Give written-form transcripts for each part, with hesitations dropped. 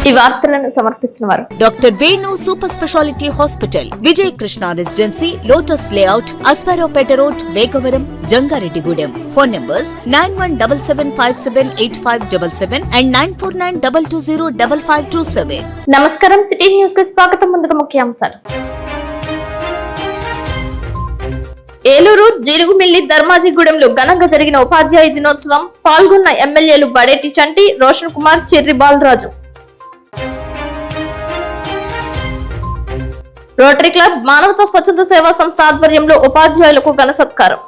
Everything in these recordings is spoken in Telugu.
ఈ వార్తలను సమర్పిస్తున్నారు doctor Venu super speciality hospital, Vijaya Krishna residency, lotus layout, Aswaraopeta road, Vegavaram, Jangareddygudem. Phone numbers 9177578577 and 9492205527. నమస్కారం, సిటీ న్యూస్ కి స్వాగతం. ముందుగా ముఖ్యాంశాలు. ఏలూరు జీలుగుమిల్లి ధర్మాజిగూడెంలో ఘనంగా జరిగిన ఉపాధ్యాయ దినోత్సవం. పాల్గొన్న ఎమ్మెల్యేలు బడేటి చంటి, రోషన్ కుమార్, చెర్రి బాలరాజు. రోటరీ క్లబ్, మానవతా స్వచ్ఛంద సేవా సంస్థ ఆధ్వర్యంలో ఉపాధ్యాయులకు ఘన సత్కారం.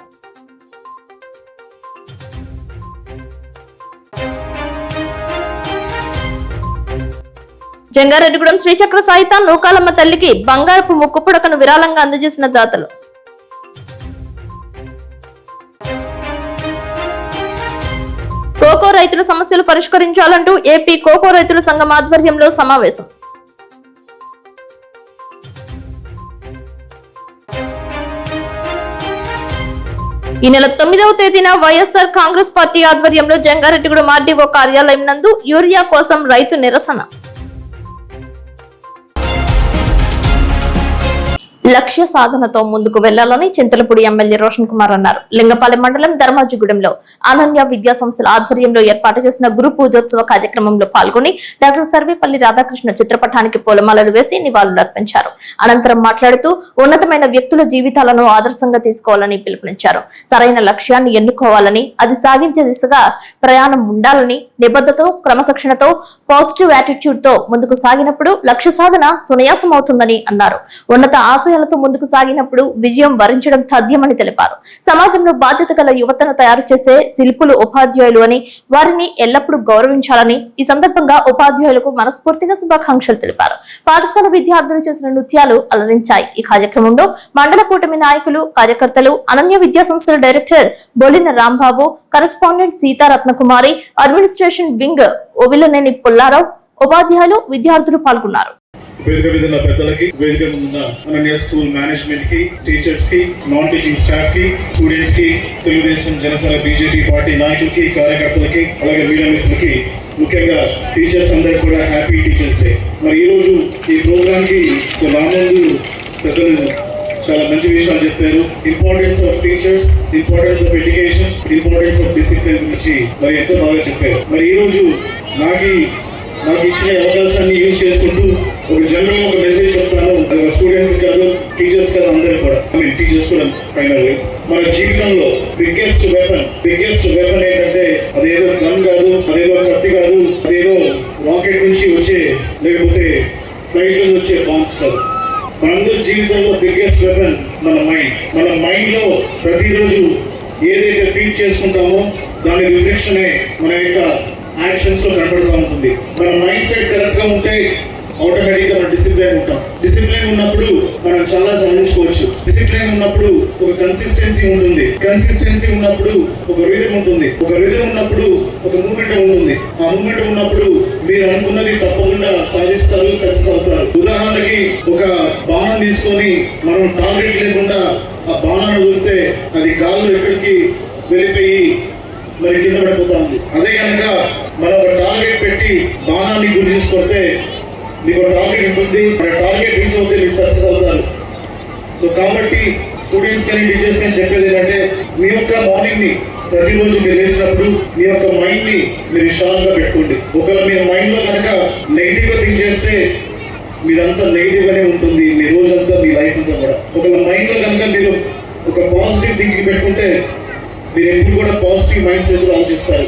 జంగారెడ్డిగూడెం శ్రీచక్ర సాయిత నూకాలమ్మ తల్లికి బంగారపు ముక్కు పుడకను విరాళంగా అందజేసిన దాతలు. కోకో రైతుల సమస్యలు పరిష్కరించాలంటూ ఏపీ కోకో రైతుల సంఘం ఆధ్వర్యంలో సమావేశం. ఈ నెల 9వ తేదీన వైఎస్ఆర్ కాంగ్రెస్ పార్టీ ఆధ్వర్యంలో జంగారెడ్డిగూడెం ఆర్డీఓ కార్యాలయం నందు యూరియా కోసం రైతు నిరసన. లక్ష్య సాధనతో ముందుకు వెళ్లాలని చింతలపూడి ఎమ్మెల్యే రోషన్ కుమార్ అన్నారు. లింగపాలెం మండలం ధర్మాజిగూడెంలో అనన్య విద్యా సంస్థల ఆధ్వర్యంలో ఏర్పాటు చేసిన గురు పూజోత్సవ కార్యక్రమంలో పాల్గొని డాక్టర్ సర్వేపల్లి రాధాకృష్ణ చిత్రపటానికి పూలమాలలు వేసి నివాళులర్పించారు. అనంతరం మాట్లాడుతూ ఉన్నతమైన వ్యక్తుల జీవితాలను ఆదర్శంగా తీసుకోవాలని పిలుపునిచ్చారు. సరైన లక్ష్యాన్ని ఎన్నుకోవాలని, అది సాగించే దిశగా ప్రయాణం ఉండాలని, నిబద్ధతతో, క్రమశిక్షణతో, పాజిటివ్ యాటిట్యూడ్ తో ముందుకు సాగినప్పుడు లక్ష్య సాధన సునాయాసం అవుతుందని అన్నారు. ఉన్నత ఆశయాలతో ముందుకు సాగినప్పుడు విజయం వరించడం తథ్యమని తెలిపారు. సమాజంలో బాధ్యత గల యువతను తయారు చేసే శిల్పులు ఉపాధ్యాయులు అని, వారిని ఎల్లప్పుడూ గౌరవించాలని ఈ సందర్భంగా ఉపాధ్యాయులకు మనస్ఫూర్తిగా శుభాకాంక్షలు తెలిపారు. పాఠశాల విద్యార్థులు చేసిన నృత్యాలు అలరించాయి. ఈ కార్యక్రమంలో మండల కూటమి నాయకులు, కార్యకర్తలు, అనన్య విద్యా సంస్థల director Bolina Rambabu, correspondent Seetharathnakumari, administration wing Ovilaneni Pullarao, ఉపాధ్యాయులు, విద్యార్థులు పాల్గొన్నారు. వేదిక మీద ఉన్న పెద్దలకి, వేదిక మీద ఉన్న అనన్య స్కూల్ మేనేజ్మెంట్ కి, టీచర్స్ కి, నాన్ టీచింగ్ స్టాఫ్ కి, స్టూడెంట్స్ కి, తెలుగుదేశం, జనసేన, బీజేపీ పార్టీ నాయకులకి, కార్యకర్తలకి, అలాగే మీడియా మిత్రులకి, ముఖ్యంగా టీచర్స్ అందరికి కూడా హ్యాపీ టీచర్స్ డే. మరి ఈ రోజు ఈ ప్రోగ్రామ్ కి నా ముందు పెద్దలు చాలా మంచి విషయాలు చెప్పారు. Importance of teachers, importance of education, importance of discipline గురించి మరి ఎంతో బాగా చెప్పారు. మరి ఈ రోజు నాకు ఇచ్చిన అవకాశాన్ని యూజ్ చేసుకుంటూ ఒక జనరల్ ఒక మెసేజ్ చెప్తాను. అది స్టూడెంట్స్ కాదు, టీచర్స్ కాదు, అందరూ కూడా, టీచర్స్ కూడా ఫైనల్. మన జీవితంలో బిగ్గెస్ట్ వెపన్ ఏంటంటే అదేదో గన్ కాదు, అదేదో కత్తి కాదు, అదేదో రాకెట్ నుంచి వచ్చే, లేకపోతే ఫ్లైట్ నుంచి వచ్చే బాంబ్స్ కాదు. మనందరి జీవితంలో బిగ్గెస్ట్ వెపన్ మన మైండ్. మన మైండ్ లో ప్రతిరోజు ఏదైతే ఫీడ్ చేసుకుంటామో దాని రిఫ్లెక్షనే మన యొక్క యాక్షన్స్ లో కనబడుతూ ఉంటుంది. మన మైండ్ సెట్ కరెక్ట్ గా ఉంటే ఆటోమేటిక్ గా మనం డిసిప్లైన్ ఉంటాం. డిసిప్లైన్ ఉన్నప్పుడు మనం చాలా సాధించుకోవచ్చు. డిసిప్లైన్ ఉన్నప్పుడు ఒక కన్సిస్టెన్సీ ఉంటుంది. కన్సిస్టెన్సీ ఉన్నప్పుడు ఒక రిథమ్ ఉంటుంది. ఒక రిథమ్ ఉన్నప్పుడు ఒక మూమెంట్ ఉంటుంది. ఆ మూమెంట్ ఉన్నప్పుడు మీరు అనుకున్నది తప్పకుండా సాధిస్తారు, సక్సెస్ అవుతారు. ఉదాహరణకి ఒక బాణం తీసుకొని మనం టార్గెట్ లేకుండా ఆ బాణాన్ని వదిలితే అది గాల్లో ఎక్కడికి వెళ్ళిపోయి మరి కింద పడిపోతా ఉంది. అదే కనుక మనం ఒక టార్గెట్ పెట్టి బాణాన్ని గురి తీసుకొస్తే మీకు టార్గెట్ ఉంటుంది. మన టార్గెట్ రీచ్ అవుతే మీరు సక్సెస్ అవుతారు. సో కాబట్టి స్టూడెంట్స్ కానీ, టీచర్స్ కానీ చెప్పేది ఏంటంటే, మీ యొక్క మార్నింగ్ ని ప్రతిరోజు మీరు వేసినప్పుడు మీ యొక్క మైండ్ ని మీరు షార్ప్ గా పెట్టుకోండి. ఒకవేళ మీ మైండ్ లో కనుక నెగిటివ్ గా థింక్ చేస్తే మీరంతా నెగిటివ్ గానే ఉంటుంది మీ రోజంతా, మీ లైఫ్ అంతా కూడా. ఒకవేళ మైండ్ లో కనుక మీరు ఒక పాజిటివ్ థింకింగ్ పెట్టుకుంటే మీరు ఎప్పుడు కూడా పాజిటివ్ మైండ్ సెట్ ఆలోచిస్తారు.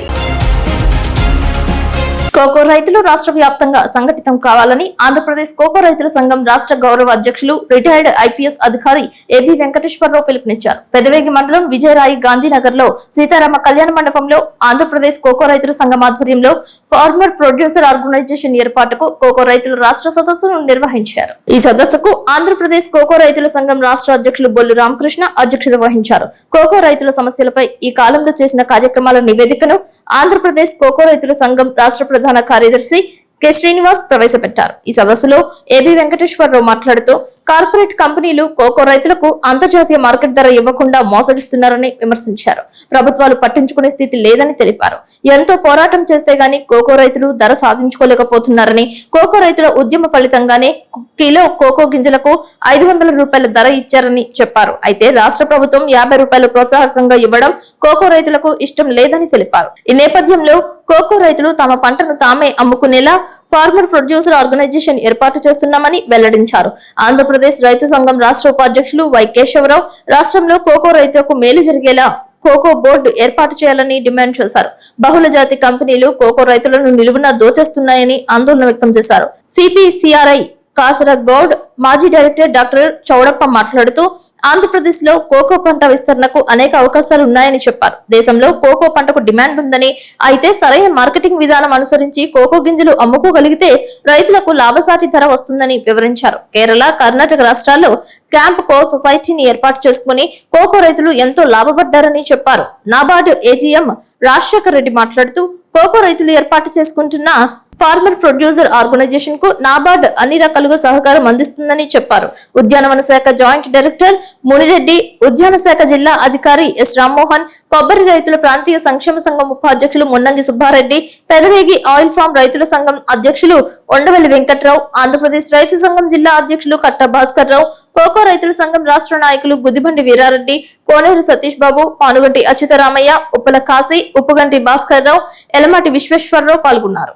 కోకో రైతులు రాష్ట్ర వ్యాప్తంగా సంఘటితం కావాలని ఆంధ్రప్రదేశ్ కోకో రైతుల సంఘం రాష్ట్ర గౌరవ అధ్యక్షులు, రిటైర్డ్ ఐపీఎస్ అధికారి ఏబీ వెంకటేశ్వరరావు పిలుపునిచ్చారు. పెదవేగి మండలం విజయరాయి గాంధీనగర్ లో సీతారామ కళ్యాణ మండపంలో ఆంధ్రప్రదేశ్ కోకో రైతుల సంఘం ఆధ్వర్యంలో ఫార్మర్ ప్రొడ్యూసర్ ఆర్గనైజేషన్ ఏర్పాటుకు కోకో రైతుల రాష్ట్ర సదస్సును నిర్వహించారు. ఈ సదస్సుకు ఆంధ్రప్రదేశ్ కోకో రైతుల సంఘం రాష్ట్ర అధ్యక్షులు బొల్లు రామకృష్ణ అధ్యక్షత వహించారు. కోకో రైతుల సమస్యలపై ఈ కాలంలో చేసిన కార్యక్రమాల నివేదికను ఆంధ్రప్రదేశ్ కోకో రైతుల సంఘం రాష్ట్ర ప్రధాన కార్యదర్శి కె శ్రీనివాస్ ప్రవేశపెట్టారు. ఈ సదస్సులో ఏబి వెంకటేశ్వరరావు మాట్లాడుతూ కార్పొరేట్ కంపెనీలు కోకో రైతులకు అంతర్జాతీయ మార్కెట్ ధర ఇవ్వకుండా మోసగిస్తున్నారని విమర్శించారు. ప్రభుత్వాలు పట్టించుకునే స్థితి లేదని తెలిపారు. ఎంతో పోరాటం చేస్తే గాని కోకో రైతులు ధర సాధించుకోలేకపోతున్నారని, కోకో రైతుల ఉద్యమ ఫలితంగానే కిలో కోకో గింజలకు 500 రూపాయల ధర ఇచ్చారని చెప్పారు. అయితే రాష్ట్ర ప్రభుత్వం 50 రూపాయలు ప్రోత్సాహకంగా ఇవ్వడం కోకో రైతులకు ఇష్టం లేదని తెలిపారు. ఈ నేపథ్యంలో కోకో రైతులు తమ పంటను తామే అమ్ముకునేలా ఫార్మర్ ప్రొడ్యూసర్ ఆర్గనైజేషన్ ఏర్పాటు చేస్తున్నామని వెల్లడించారు. ఆంధ్రప్రదేశ్ రైతు సంఘం రాష్ట్ర ఉపాధ్యక్షులు వై కేశవరావు రాష్ట్రంలో కోకో రైతులకు మేలు జరిగేలా కోకో బోర్డు ఏర్పాటు చేయాలని డిమాండ్ చేశారు. బహుళ జాతి కంపెనీలు కోకో రైతులను నిలువున దోచేస్తున్నాయని ఆందోళన వ్యక్తం చేశారు. సిపిసిఆర్ఐ కాసరగౌడ్ మాజీ డైరెక్టర్ డాక్టర్ చౌడప్ప మాట్లాడుతూ ఆంధ్రప్రదేశ్ లో కోకో పంట విస్తరణకు అనేక అవకాశాలు ఉన్నాయని చెప్పారు. దేశంలో కోకో పంటకు డిమాండ్ ఉందని, అయితే సరైన మార్కెటింగ్ విధానం అనుసరించి కోకో గింజలు అమ్ముకోగలిగితే రైతులకు లాభసాటి ధర వస్తుందని వివరించారు. కేరళ, కర్ణాటక రాష్ట్రాల్లో క్యాంప్ కో సొసైటీని ఏర్పాటు చేసుకుని కోకో రైతులు ఎంతో లాభపడ్డారని చెప్పారు. నాబార్డు ఏజీఎం రాజశేఖర్ రెడ్డి మాట్లాడుతూ కోకో రైతులు ఏర్పాటు చేసుకుంటున్న ఫార్మర్ ప్రొడ్యూసర్ ఆర్గనైజేషన్ కు నాబార్డ్ అన్ని రకాలుగా సహకారం అందిస్తుందని చెప్పారు. ఉద్యానవన శాఖ జాయింట్ డైరెక్టర్ మునిరెడ్డి, ఉద్యాన శాఖ జిల్లా అధికారి ఎస్ రామ్మోహన్, కొబ్బరి రైతుల ప్రాంతీయ సంక్షేమ సంఘం ఉపాధ్యక్షులు మున్నంగి సుబ్బారెడ్డి, పెదవేగి ఆయిల్ ఫామ్ రైతుల సంఘం అధ్యక్షులు ఉండవల్లి వెంకట్రావు, ఆంధ్రప్రదేశ్ రైతు సంఘం జిల్లా అధ్యక్షులు కట్ట భాస్కర్ రావు, కోకో రైతుల సంఘం రాష్ట్ర నాయకులు గుదిబండి వీరారెడ్డి, కోనేరు సతీష్ బాబు, పానుగంటి అచ్యుతరామయ్య, ఉప్పల కాశీ, ఉప్పుగంటి భాస్కర్ రావు, ఎలమాటి విశ్వేశ్వరరావు పాల్గొన్నారు.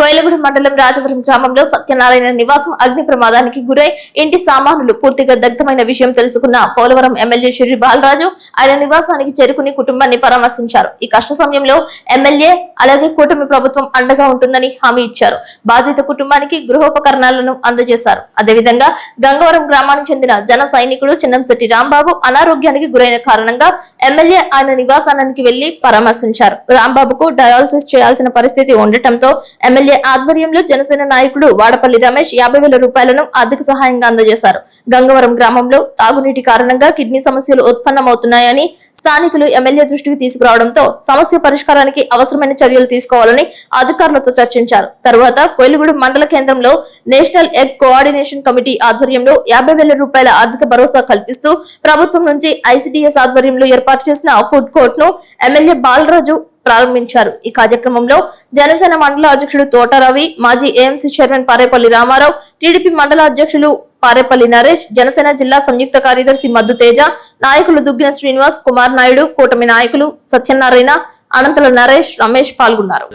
కోయిలగూడెం మండలం రాజవరం గ్రామంలో సత్యనారాయణ నివాసం అగ్ని ప్రమాదానికి గురై ఇంటి సామానులు పూర్తిగా దగ్ధమైన విషయం తెలుసుకున్న పోలవరం ఎమ్మెల్యే షిర్రి బాలరాజు ఆయన నివాసానికి చేరుకుని కుటుంబాన్ని పరామర్శించారు. ఈ కష్ట సమయంలో ఎమ్మెల్యే అలాగే కూటమి ప్రభుత్వం అండగా ఉంటుందని హామీ ఇచ్చారు. బాధిత కుటుంబానికి గృహోపకరణాలను అందజేశారు. అదేవిధంగా గంగవరం గ్రామానికి చెందిన జన సైనికుడు చిన్నంశెట్టి రాంబాబు అనారోగ్యానికి గురైన కారణంగా ఎమ్మెల్యే ఆయన నివాసానికి వెళ్లి పరామర్శించారు. రాంబాబుకు డయాలసిస్ చేయాల్సిన పరిస్థితి ఉండటంతో ఎమ్మెల్యే ఆధ్వర్యంలో జనసేన నాయకుడు వాడపల్లి రమేష్ 50,000 రూపాయలను ఆర్థిక సహాయంగా అందజేశారు. గంగవరం గ్రామంలో తాగునీటి కారణంగా కిడ్నీ సమస్యలు ఉత్పన్నమవుతున్నాయని స్థానికులు ఎమ్మెల్యే దృష్టికి తీసుకురావడంతో సమస్య పరిష్కారానికి అవసరమైన చర్యలు తీసుకోవాలని అధికారులతో చర్చించారు. తరువాత కోయిలగూడెం మండల కేంద్రంలో నేషనల్ ఎగ్ కోఆర్డినేషన్ కమిటీ ఆధ్వర్యంలో 50,000 రూపాయల ఆర్థిక భరోసా కల్పిస్తూ ప్రభుత్వం నుంచి ఐసిడిఎస్ ఆధ్వర్యంలో ఏర్పాటు చేసిన ఫుడ్ కోర్ట్ ను ఎమ్మెల్యే బాలరాజు ప్రారంభించారు. ఈ కార్యక్రమంలో జనసేన మండల అధ్యక్షుడు తోటరవి, మాజీ AMC chairman Parepalli Ramarao, TDP మండల అధ్యక్షులు పారేపల్లి నరేష్, జనసేన జిల్లా సంయుక్త కార్యదర్శి మద్దు తేజ, నాయకులు దుగ్గిన శ్రీనివాస్, కుమార్ నాయుడు, కూటమి నాయకులు సత్యనారాయణ, అనంతల నరేష్, రమేష్ పాల్గొన్నారు.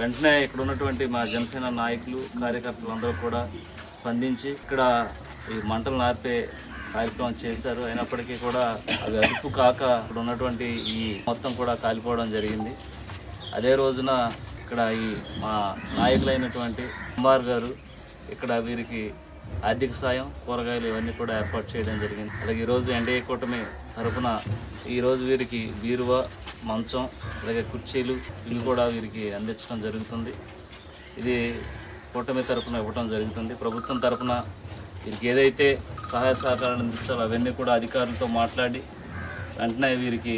వెంటనే ఇక్కడ ఉన్నటువంటి మా జనసేన నాయకులు, కార్యకర్తలు అందరూ కూడా స్పందించి ఇక్కడ ఈ మంటలు నార్పే కార్యక్రమం చేశారు. అయినప్పటికీ కూడా అవి అదుపు కాక ఇక్కడ ఉన్నటువంటి ఈ మొత్తం కూడా కాలిపోవడం జరిగింది. అదే రోజున ఇక్కడ ఈ మా నాయకులైనటువంటి కుమార్ గారు ఇక్కడ వీరికి ఆర్థిక సాయం, కూరగాయలు ఇవన్నీ కూడా ఏర్పాటు చేయడం జరిగింది. అలాగే ఈరోజు ఎన్డీఏ కూటమి తరఫున ఈరోజు వీరికి బీరువా, మంచం, అలాగే కుర్చీలు ఇవి కూడా వీరికి అందించడం జరుగుతుంది. ఇది కూటమి తరఫున ఇవ్వడం జరుగుతుంది. ప్రభుత్వం తరఫున వీరికి ఏదైతే సహాయ సహకారాలు అందించాలో అవన్నీ కూడా అధికారులతో మాట్లాడి వెంటనే వీరికి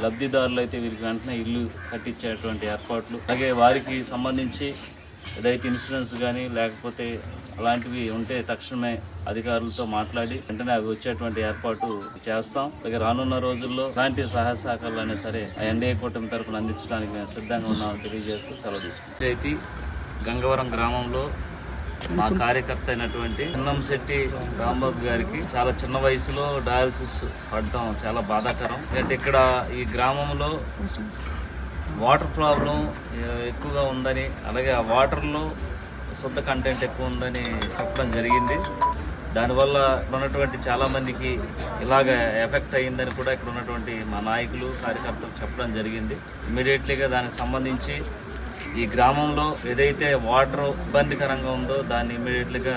లబ్ధిదారులు అయితే వీరికి వెంటనే ఇల్లు కట్టించేటువంటి ఏర్పాట్లు, అలాగే వారికి సంబంధించి ఏదైతే ఇన్సూరెన్స్ కానీ లేకపోతే అలాంటివి ఉంటే తక్షణమే అధికారులతో మాట్లాడి వెంటనే అవి వచ్చేటువంటి ఏర్పాటు చేస్తాం. అలాగే రానున్న రోజుల్లో ఇలాంటి సహాయ సహకారాలు అయినా సరే ఎన్డీఏ కూటమి తరఫున అందించడానికి మేము సిద్ధంగా ఉన్నామని తెలియజేస్తూ సెలవు తీసుకుంటాం. అయితే గంగవరం గ్రామంలో మా కార్యకర్త అయినటువంటి చిన్నంశెట్టి రాంబాబు గారికి చాలా చిన్న వయసులో డయాలసిస్ పడడం చాలా బాధాకరం. ఎందుకంటే ఇక్కడ ఈ గ్రామంలో వాటర్ ప్రాబ్లం ఎక్కువగా ఉందని, అలాగే ఆ వాటర్లో శుద్ధ కంటెంట్ ఎక్కువ ఉందని చెప్పడం జరిగింది. దానివల్ల ఉన్నటువంటి చాలామందికి ఇలాగ ఎఫెక్ట్ అయ్యిందని కూడా ఇక్కడ ఉన్నటువంటి మా నాయకులు, కార్యకర్తలు చెప్పడం జరిగింది. ఇమీడియట్లీగా దానికి సంబంధించి ఈ గ్రామంలో ఏదైతే వాటర్ ఇబ్బందికరంగా ఉందో దాన్ని ఇమీడియట్లీగా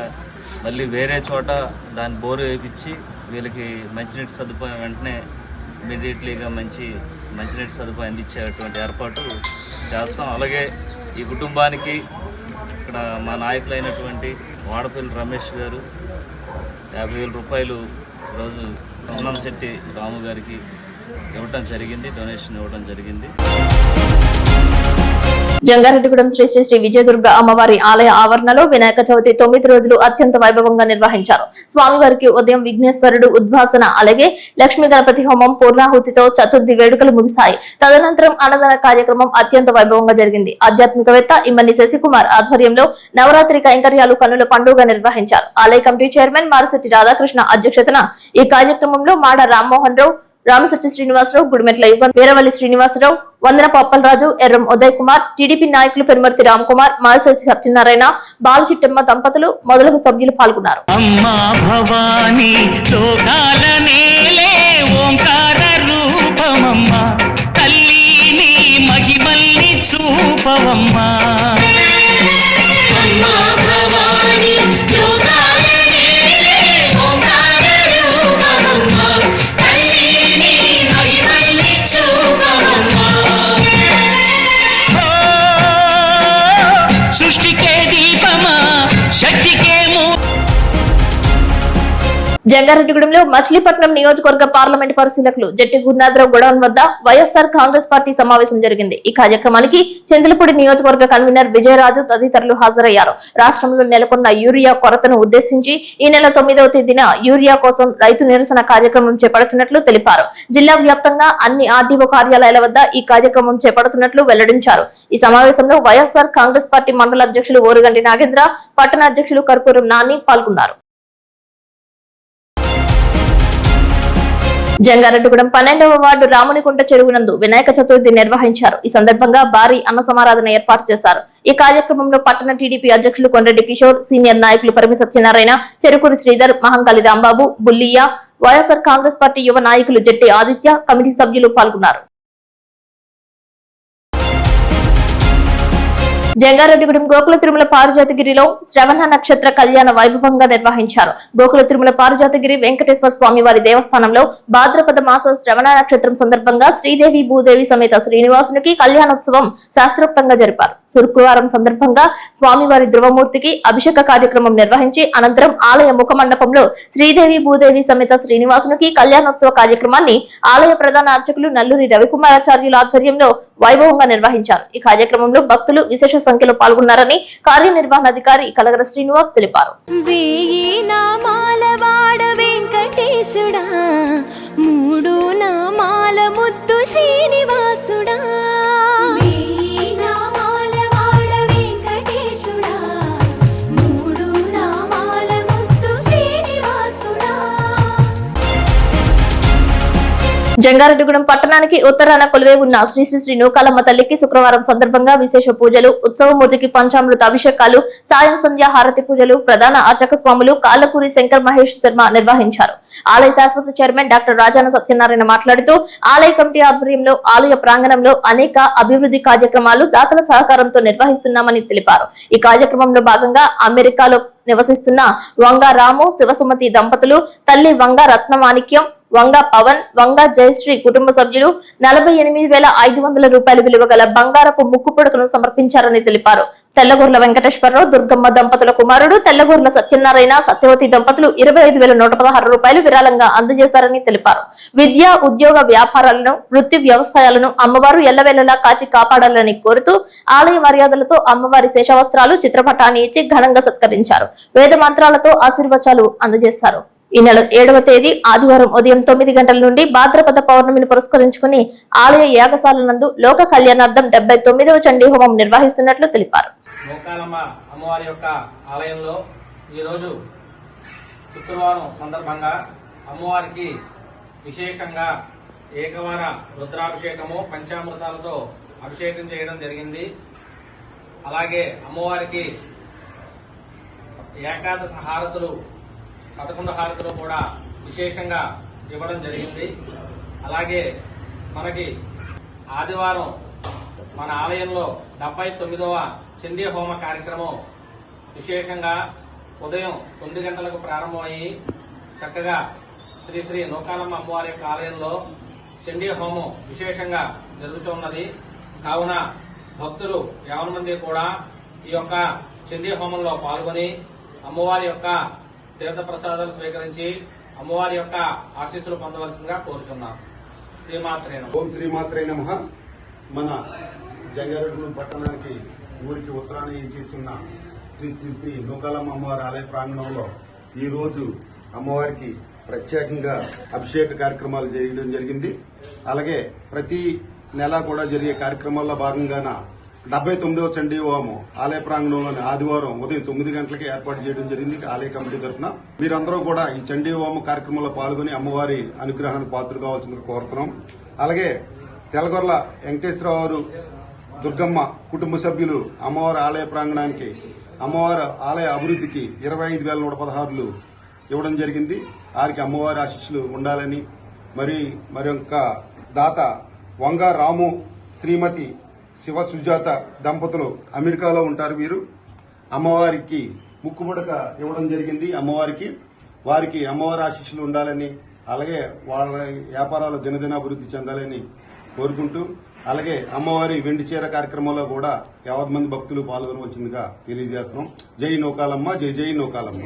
మళ్ళీ వేరే చోట దాన్ని బోరు వేయించి వీళ్ళకి మంచినీటి సదుపాయం వెంటనే ఇమీడియట్లీగా మంచినీటి సదుపాయం అందించేటువంటి ఏర్పాటు చేస్తాం. అలాగే ఈ కుటుంబానికి ఇక్కడ మా నాయకులైనటువంటి వాడపల్లి రమేష్ గారు 50,000 రూపాయలు ఈరోజు చిన్నంశెట్టి రాము గారికి ఇవ్వటం జరిగింది, డొనేషన్ ఇవ్వడం జరిగింది. జంగారెడ్డిగూడెం శ్రీ శ్రీ శ్రీ విజయదుర్గ అమ్మవారి ఆలయ ఆవరణలో వినాయక చవితి 9 రోజులు అత్యంత వైభవంగా నిర్వహించారు. స్వామివారికి ఉదయం విఘ్నేశ్వరుడు ఉద్వాసన, అలాగే లక్ష్మీ గణపతి హోమం పూర్ణాహుతితో చతుర్థి వేడుకలు ముగిశాయి. తదనంతరం అన్నదాన కార్యక్రమం అత్యంత వైభవంగా జరిగింది. ఆధ్యాత్మికవేత్త ఇమ్మని శశికుమార్ ఆధ్వర్యంలో నవరాత్రి కైంకర్యాలు కన్నుల పండుగ నిర్వహించారు. ఆలయ కమిటీ చైర్మన్ మారిశెట్టి రాధాకృష్ణ అధ్యక్షతన ఈ కార్యక్రమంలో మాడ రామ్మోహన్ రావు, రామశెట్టి శ్రీనివాసరావు, గుడిమెట్ల యుగం, వీరవల్లి శ్రీనివాసరావు, వందన పప్పలరాజు, ఎర్రం ఉదయ్ కుమార్, టీడీపీ నాయకులు పెనుమర్తి రామ్ కుమార్, మారిశెట్టి సత్యనారాయణ, బాలచిట్టమ్మ దంపతులు మొదలగు సభ్యులు పాల్గొన్నారు. అమ్మా భవానీ లోకాల నేలే ఓంకార రూపమమ్మా, తల్లి నీ మహిమల్ని చూపవమ్మా. జంగారెడ్డిగూడెంలో మచిలీపట్నం నియోజకవర్గ పార్లమెంట్ పరిశీలకులు జట్టి గురునాథరావు గొడవన్ వద్ద వైఎస్ఆర్ కాంగ్రెస్ పార్టీ సమావేశం జరిగింది. ఈ కార్యక్రమానికి చంద్రపూడి నియోజకవర్గ కన్వీనర్ విజయరాజు తదితరులు హాజరయ్యారు. రాష్ట్రంలో నెలకొన్న యూరియా కొరతను ఉద్దేశించి ఈ నెల 9వ తేదీన యూరియా కోసం రైతు నిరసన కార్యక్రమం చేపడుతున్నట్లు తెలిపారు. జిల్లా వ్యాప్తంగా అన్ని ఆర్డీఓ కార్యాలయాల వద్ద ఈ కార్యక్రమం చేపడుతున్నట్లు వెల్లడించారు. ఈ సమావేశంలో వైఎస్ఆర్ కాంగ్రెస్ పార్టీ మండల అధ్యక్షులు ఓరుగంటి నాగేంద్ర, పట్టణ అధ్యక్షులు కర్పూరం నాని పాల్గొన్నారు. జంగారెడ్డిగూడెం 12వ వార్డు రామునికుంట చెరువునందు వినాయక చతుర్థి నిర్వహించారు. ఈ సందర్భంగా భారీ అన్న సమారాధన ఏర్పాటు చేశారు. ఈ కార్యక్రమంలో పట్టణ టీడీపీ అధ్యక్షులు కొండరెడ్డి కిషోర్, సీనియర్ నాయకులు పరిమి సత్యనారాయణ, చెరుకూరి శ్రీధర్, మహంకాళి రాంబాబు, బుల్లియా, వైఎస్ఆర్ కాంగ్రెస్ పార్టీ యువ నాయకులు జట్టి ఆదిత్య, కమిటీ సభ్యులు పాల్గొన్నారు. జంగారెడ్డిగూడెం గోకుల తిరుమల పారిజాతగిరిలో శ్రవణ నక్షత్ర కళ్యాణ వైభవంగా నిర్వహించారు. గోకుల తిరుమల పారిజాతగిరి వెంకటేశ్వర స్వామి వారి దేవస్థానంలో భాద్రపద మాస శ్రవణ నక్షత్రం సందర్భంగా శ్రీదేవి భూదేవి సమేత శ్రీనివాసునికి కళ్యాణోత్సవం శాస్త్రోక్తంగా జరిపారు. శుక్రవారం సందర్భంగా స్వామివారి ధ్రువమూర్తికి అభిషేక కార్యక్రమం నిర్వహించి అనంతరం ఆలయ ముఖ మండపంలో శ్రీదేవి భూదేవి సమేత శ్రీనివాసునికి కళ్యాణోత్సవ కార్యక్రమాన్ని ఆలయ ప్రధాన అర్చకులు నల్లూరి రవికుమారాచార్యుల ఆధ్వర్యంలో వైభవంగా నిర్వహించారు. ఈ కార్యక్రమంలో భక్తులు విశేష సంఖ్యలో పాల్గొన్నారని కార్యనిర్వహణాధికారి కలగర శ్రీనివాస్ తెలిపారు. వేయి నామాల వాడ వెంకటేశుడా, మూడు నామాల ముద్దు శ్రీనివాసుడా. వేయి నామాల వాడ వెంకటేశుడా, మూడు నామాల ముద్దు శ్రీనివాసుడా. జంగారెడ్డిగూడెం పట్టణానికి ఉత్తరాన కొలువై ఉన్న శ్రీ శ్రీ శ్రీ నూకాలమ్మ తల్లికి శుక్రవారం సందర్భంగా విశేష పూజలు, ఉత్సవమూర్తికి పంచామృత అభిషేకాలు, సాయం సంధ్య హారతి పూజలు ప్రధాన అర్చక స్వాములు కాళ్ళకూరి శంకర్ మహేష్ శర్మ నిర్వహించారు. ఆలయ శాశ్వత చైర్మన్ డాక్టర్ రాజాన సత్యనారాయణ మాట్లాడుతూ ఆలయ కమిటీ ఆధ్వర్యంలో ఆలయ ప్రాంగణంలో అనేక అభివృద్ధి కార్యక్రమాలు దాతల సహకారంతో నిర్వహిస్తున్నామని తెలిపారు. ఈ కార్యక్రమంలో భాగంగా అమెరికాలో నివసిస్తున్న వంగ రాము, శివసుమతి దంపతులు, తల్లి వంగ రత్నమాణిక్యం, వంగ పవన్, వంగ జయశ్రీ కుటుంబ సభ్యులు 48,500 రూపాయల విలువ గల బంగారపు ముక్కు పొడకను సమర్పించారని తెలిపారు. తెల్లగూర్ల వెంకటేశ్వరరావు, దుర్గమ్మ దంపతుల కుమారుడు తెల్లగూర్ల సత్యనారాయణ, సత్యవతి దంపతులు 25,116 రూపాయలు విరాళంగా అందజేశారని తెలిపారు. విద్య, ఉద్యోగ, వ్యాపారాలను, వృత్తి వ్యవసాయాలను అమ్మవారు ఎల్లవేళలా కాచి కాపాడాలని కోరుతూ ఆలయ మర్యాదలతో అమ్మవారి శేషవస్త్రాలు, చిత్రపటాన్ని ఇచ్చి ఘనంగా సత్కరించారు. వేద మంత్రాలతో ఆశీర్వచనాలు అందజేశారు. ఈ నెల 7వ తేదీ ఆదివారం ఉదయం 9 గంటల నుండి భాద్రపద పౌర్ణమిని పురస్కరించుకుని ఆలయ యాగశాల నందు లోక కళ్యాణార్థం 79వ చండీ హోమం నిర్వహిస్తున్నట్లు తెలిపారు. నూకాలమ్మ అమ్మవారి యొక్క ఆలయంలో ఈరోజు శుక్రవారం సందర్భంగా అమ్మవారికి విశేషంగా ఏకవార రుద్రాభిషేకము, పంచామృతాలతో అభిషేకం చేయడం జరిగింది. అలాగే అమ్మవారికి ఏకాదశ హారతులు, 11 హారతులు కూడా విశేషంగా ఇవ్వడం జరిగింది. అలాగే మనకి ఆదివారం మన ఆలయంలో 79వ చండీ హోమ కార్యక్రమం విశేషంగా ఉదయం 9 గంటలకు ప్రారంభమయ్యి చక్కగా శ్రీ శ్రీ నూకాలమ్మ అమ్మవారి యొక్క ఆలయంలో చండీ హోమం విశేషంగా జరుగుతున్నది. కావున భక్తులు 50 మంది కూడా ఈ యొక్క చండీ హోమంలో పాల్గొని అమ్మవారి యొక్క తీర్థ ప్రసాదాలు స్వీకరించి అమ్మవారి యొక్క ఆశీస్సులు పొందవలసిందిగా కోరుచున్నాం. శ్రీమాత్రే నమః. ఓం శ్రీమాత్రే నమః. మన జంగారెడ్డి పట్టణానికి ఊరికి ఉత్తరాన చేస్తున్న శ్రీ శ్రీ శ్రీ నూకాలమ్మ అమ్మవారి ఆలయ ప్రాంగణంలో ఈరోజు అమ్మవారికి ప్రత్యేకంగా అభిషేక కార్యక్రమాలు చేయడం జరిగింది. అలాగే ప్రతి నెల కూడా జరిగే కార్యక్రమాల్లో భాగంగాన 79వ చండీ హోమం ఆలయ ప్రాంగణంలోని ఆదివారం ఉదయం 9 గంటలకి ఏర్పాటు చేయడం జరిగింది ఆలయ కమిటీ తరఫున. మీరందరూ కూడా ఈ చండీ హోమం కార్యక్రమంలో పాల్గొని అమ్మవారి అనుగ్రహానికి పాత్ర కావాల్సిందిగా కోరుతున్నాం. అలాగే తెలగొర్ల వెంకటేశ్వరరావు దుర్గమ్మ కుటుంబ సభ్యులు అమ్మవారి ఆలయ ప్రాంగణానికి అమ్మవారి ఆలయ అభివృద్ధికి 25,116 ఇవ్వడం జరిగింది. వారికి అమ్మవారి ఆశీస్సులు ఉండాలని మరొక దాత వంగ రాము శ్రీమతి శివ సుజాత దంపతులు అమెరికాలో ఉంటారు. వీరు అమ్మవారికి ముక్కుబుడక ఇవ్వడం జరిగింది. వారికి అమ్మవారి ఆశీస్సులు ఉండాలని, అలాగే వాళ్ళ వ్యాపారాలు దినదినాభివృద్ధి చెందాలని కోరుకుంటూ, అలాగే అమ్మవారి వెండి చీర కార్యక్రమంలో కూడా 50 మంది భక్తులు పాల్గొనవలసిందిగా తెలియజేస్తున్నాం. జై నూకాలమ్మ, జై జై నూకాలమ్మ.